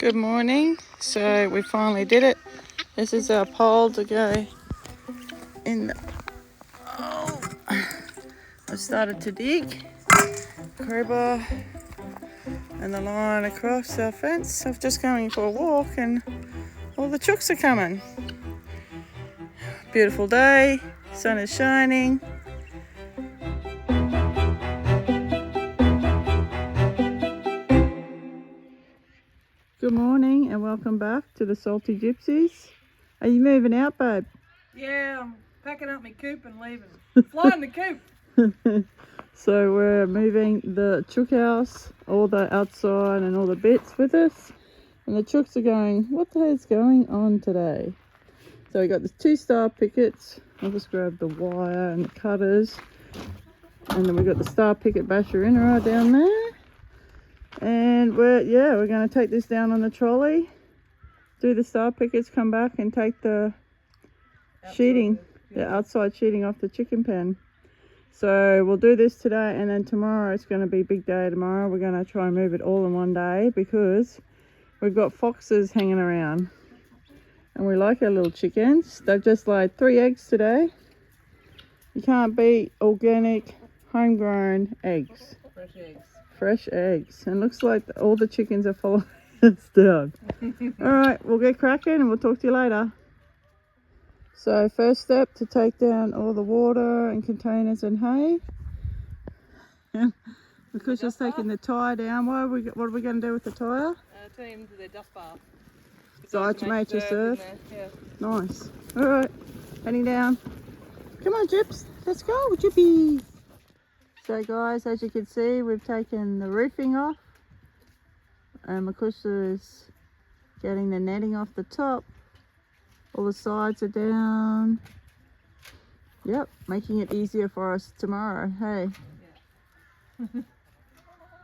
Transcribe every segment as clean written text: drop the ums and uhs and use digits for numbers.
Good morning. So we finally did it. This is our pole to go in the... Oh, I started to dig. Crowbar and the line across our fence. I'm just going for a walk and all the chooks are coming. Beautiful day. Sun is shining. Good morning and welcome back to the Salty Gypsies. Are you moving out, babe? Yeah, I'm packing up my coop and leaving. Flying the coop. So we're moving the chook house, all the outside and all the bits with us. And the chooks are going, what the hell's going on today? So we got the 2 star pickets. I'll just grab the wire and the cutters. And then we got the star picket basher in right down there. And we're going to take this down on the trolley, do the star pickets, come back and take the sheeting, the outside sheeting off the chicken pen. So we'll do this today, and then tomorrow it's going to be a big day tomorrow. We're going to try and move it all in one day because we've got foxes hanging around. And we like our little chickens. They've just laid 3 eggs today. You can't beat organic, homegrown eggs. Fresh eggs. Fresh eggs. And looks like all the chickens are following us down. Alright, we'll get cracking and we'll talk to you later. So first step to take down all the water and containers and hay. Because just taking the tyre down. What are we going to do with the tyre? Turn him into their dust bath. Diatomaceous earth. Yeah. Nice. Alright, heading down. Come on, Gyps. Let's go, Gyppy. So guys, as you can see, we've taken the roofing off. And Makusha is getting the netting off the top. All the sides are down. Yep, making it easier for us tomorrow. Hey. Yeah.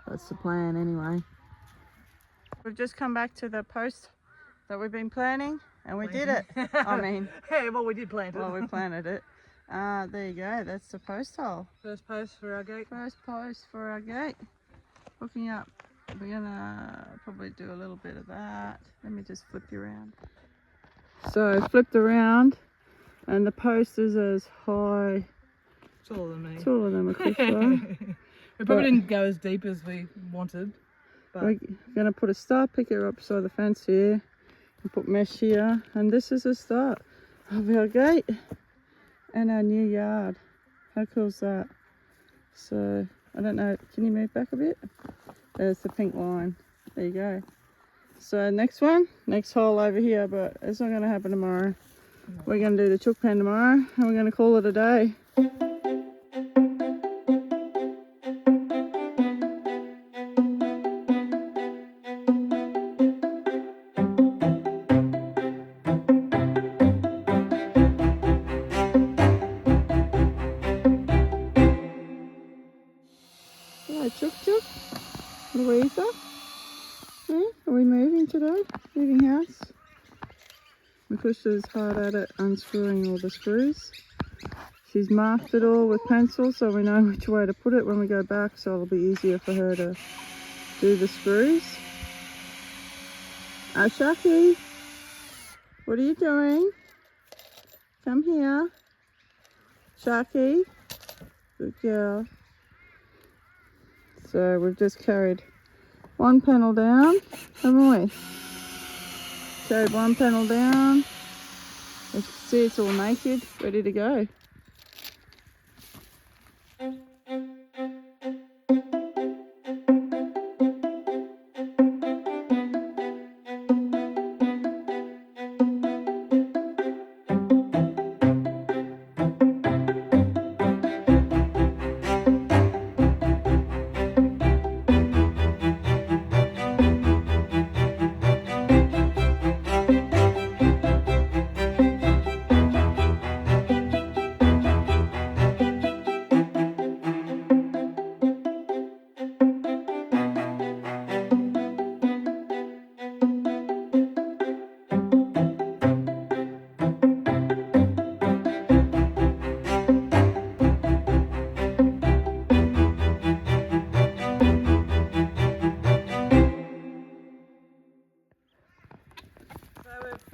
That's the plan anyway. We've just come back to the post that we've been planning, and we did it. I mean, hey, well, we did plant it. well, we planted it. There you go. That's the post hole. First post for our gate. First post for our gate. Hooking up. We're gonna probably do a little bit of that. Let me just flip you around. So flipped around, and the post is as high. Taller than me. Taller than Makusha. We probably didn't go as deep as we wanted. But We're gonna put a star picker up beside the fence here, and put mesh here, and this is the start of our gate and our new yard. How cool is that? So I don't know, can you move back a bit? There's the pink line. There you go. So next hole over here, but it's not going to happen tomorrow. No. We're going to do the chook pen tomorrow, and we're going to call it a day. Hello, Chook Chook. Louisa. Are we moving today? Moving house? Makusha's hard at it unscrewing all the screws. She's marked it all with pencil so we know which way to put it when we go back, so it'll be easier for her to do the screws. Shaki, what are you doing? Come here. Shaki. Good girl. So we've just carried 1 panel down, haven't we? Carried 1 panel down. As you can see, it's all naked, ready to go.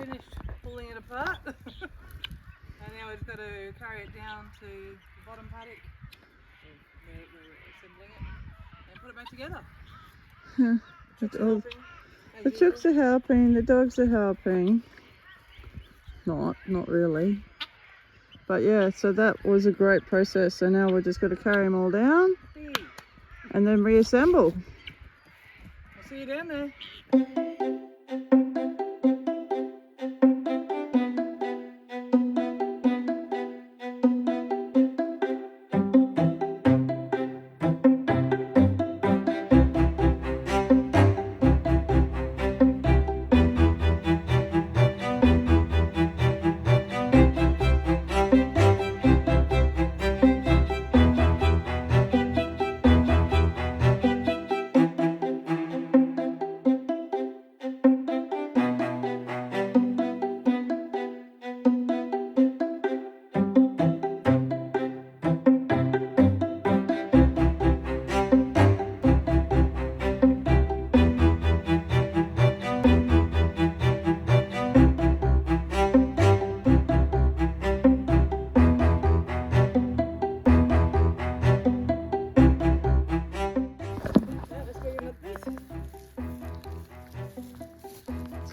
finished pulling it apart. And now we've got to carry it down to the bottom paddock. We're assembling it and put it back together. The chooks are helping, the dogs are helping. Not really. But yeah, so that was a great process. So now we're just got to carry them all down and then reassemble. I'll see you down there.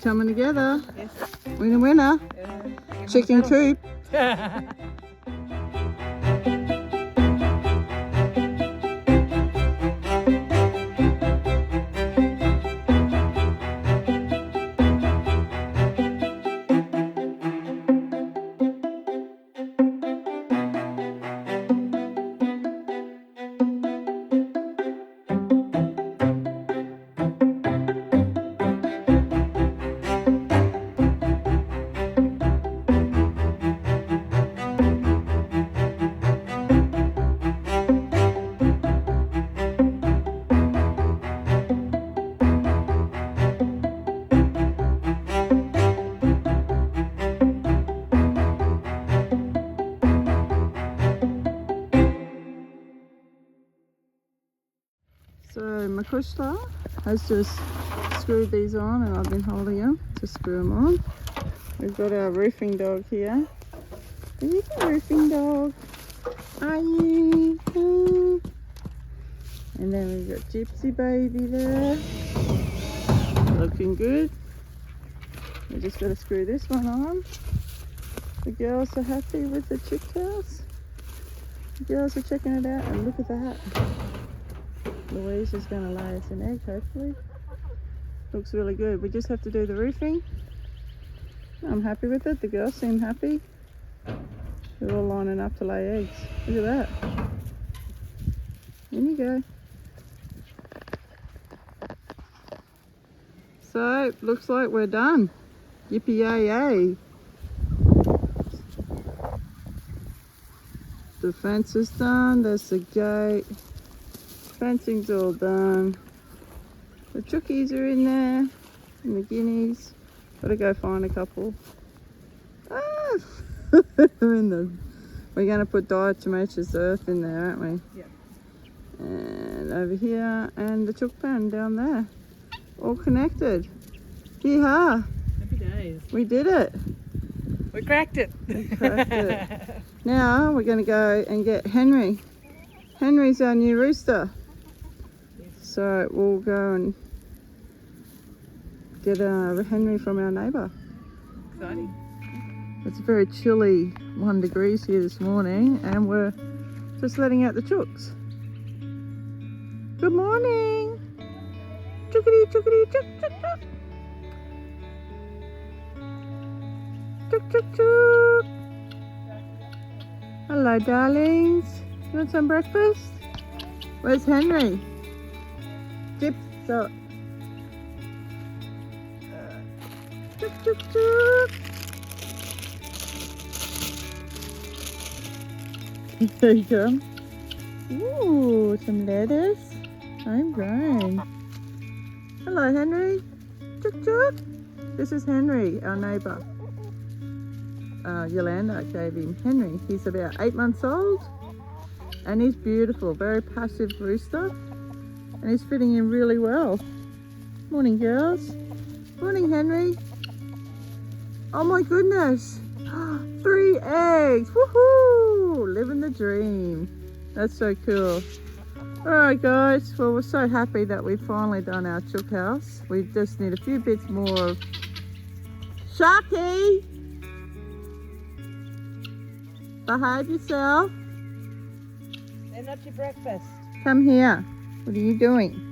Coming together. Yes. Winner. Yeah. Chicken coop. So Makushla has just screwed these on and I've been holding them to screw them on. We've got our roofing dog here. Are you the roofing dog? Are you? And then we've got Gypsy baby there. Looking good. We just got to screw this one on. The girls are happy with the chick house. The girls are checking it out and look at that. Louise is going to lay us an egg, hopefully. Looks really good. We just have to do the roofing. I'm happy with it. The girls seem happy. They're all lining up to lay eggs. Look at that. In you go. So, looks like we're done. Yippee yay yay. The fence is done. There's the gate. Fencing's all done. The chookies are in there, and the guineas. Gotta go find a couple. Ah! They're in the. We're gonna put diatomaceous earth in there, aren't we? Yeah. And over here, and the chook pen down there. All connected. Yeehaw! Happy days. We did it. We cracked it. We cracked it. Now we're gonna go and get Henry. Henry's our new rooster. So we'll go and get Henry from our neighbour. Exciting. It's very chilly, 1 degree here this morning, and we're just letting out the chooks. Good morning. Chookity, chookity, chook, chook, chook. Chook, chook, chook. Hello, darlings. You want some breakfast? Where's Henry? Chips, so. Chook, chook, chook. There you go. Ooh, some lettuce. Homegrown. Hello, Henry. Chook, chook. This is Henry, our neighbour. Yolanda gave him Henry. He's about 8 months old and he's beautiful, very passive rooster, and he's fitting in really well. Morning, girls. Morning, Henry. Oh my goodness. 3 eggs. Woohoo! Living the dream. That's so cool. Alright guys, well we're so happy that we've finally done our chook house. We just need a few bits more of Sharky! Behave yourself. And not your breakfast. Come here. What are you doing?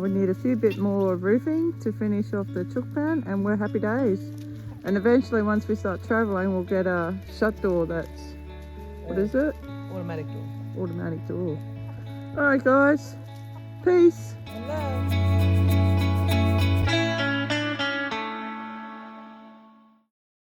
We need a few bit more roofing to finish off the chook pan, and we're happy days. And eventually once we start travelling we'll get a shut door that's, what is it? Automatic door. Automatic door. Alright guys, peace. Hello.